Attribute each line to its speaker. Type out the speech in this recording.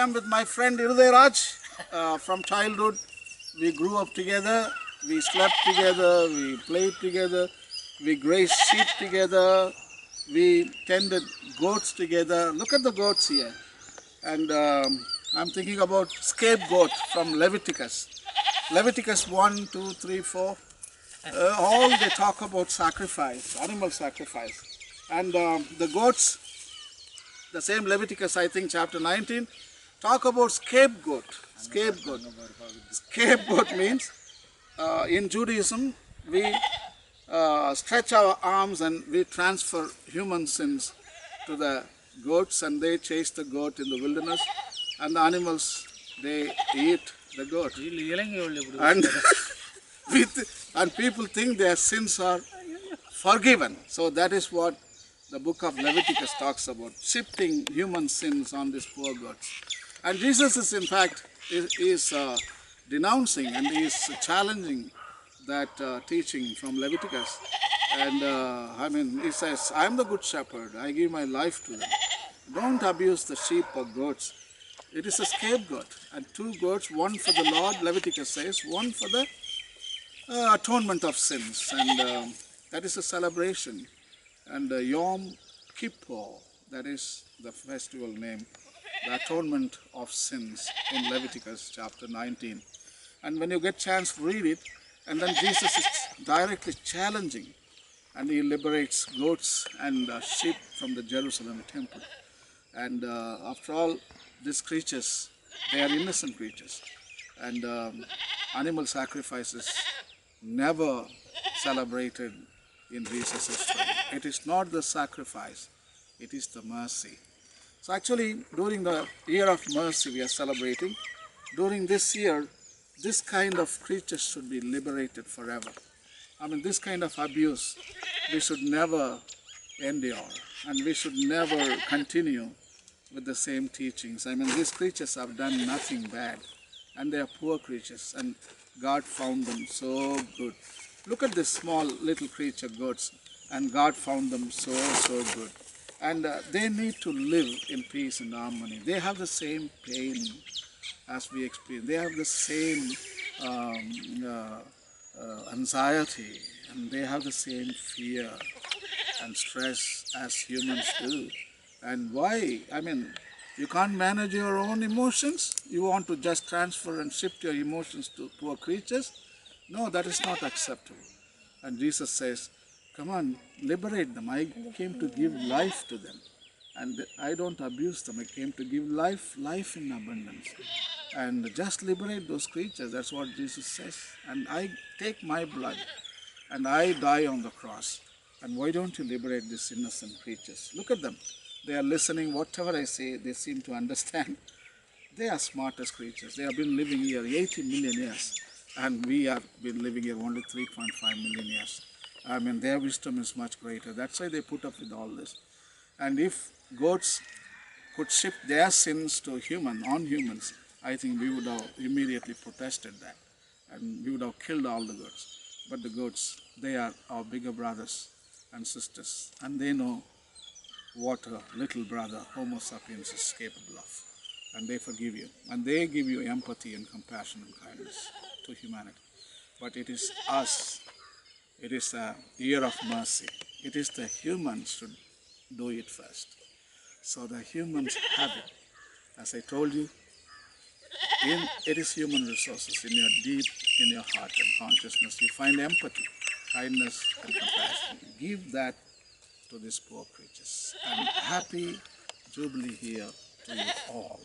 Speaker 1: am with my friend Raj from childhood. We grew up together, we slept together, we played together, we grazed sheep together, we tended goats together. Look at the goats here. And I'm thinking about scapegoat from Leviticus. Leviticus 1, 2, 3, 4. All they talk about sacrifice, animal sacrifice. And the goats, the same Leviticus, I think, chapter 19, talk about scapegoat. Scapegoat. Scapegoat means, in Judaism, we stretch our arms and we transfer human sins to the goats, and they chase the goat in the wilderness, and the animals, they eat the goat. And people think their sins are forgiven. So that is what the book of Leviticus talks about, shifting human sins on these poor goats. And Jesus is, in fact, is denouncing and is challenging that teaching from Leviticus. And he says, I am the good shepherd, I give my life to them. Don't abuse the sheep or goats. It is a scapegoat. And two goats, one for the Lord, Leviticus says, one for the atonement of sins. And that is a celebration. And Yom Kippur, that is the festival name, the atonement of sins in Leviticus chapter 19. And when you get chance, read it. And then Jesus is directly challenging, and he liberates goats and sheep from the Jerusalem temple. And after all, these creatures, they are innocent creatures. And animal sacrifices never celebrated in Jesus' history. It is not the sacrifice, it is the mercy. So actually, during the year of mercy we are celebrating, during this year, this kind of creatures should be liberated forever. This kind of abuse we should never endure, and we should never continue with the same teachings. These creatures have done nothing bad, and they are poor creatures, and God found them so good. Look at this small little creature, goats, and God found them so good. And they need to live in peace and harmony. They have the same pain as we experience. They have the same anxiety, and they have the same fear and stress as humans do. And why? You can't manage your own emotions? You want to just transfer and shift your emotions to poor creatures? No, that is not acceptable. And Jesus says, come on, liberate them. I came to give life to them. And I don't abuse them. I came to give life in abundance. And just liberate those creatures. That's what Jesus says. And I take my blood and I die on the cross. And why don't you liberate these innocent creatures? Look at them. They are listening. Whatever I say, they seem to understand. They are smartest creatures. They have been living here 80 million years. And we have been living here only 3.5 million years. Their wisdom is much greater. That's why they put up with all this. And if goats could shift their sins to on humans, I think we would have immediately protested that. And we would have killed all the goats. But the goats, they are our bigger brothers and sisters. And they know what a little brother, Homo sapiens, is capable of. And they forgive you. And they give you empathy and compassion and kindness to humanity. But it is us. It is a year of mercy. It is the humans should do it first. So the humans have it. As I told you, it is human resources. In your heart and consciousness, you find empathy, kindness, and compassion. Give that to these poor creatures. And happy Jubilee here to you all.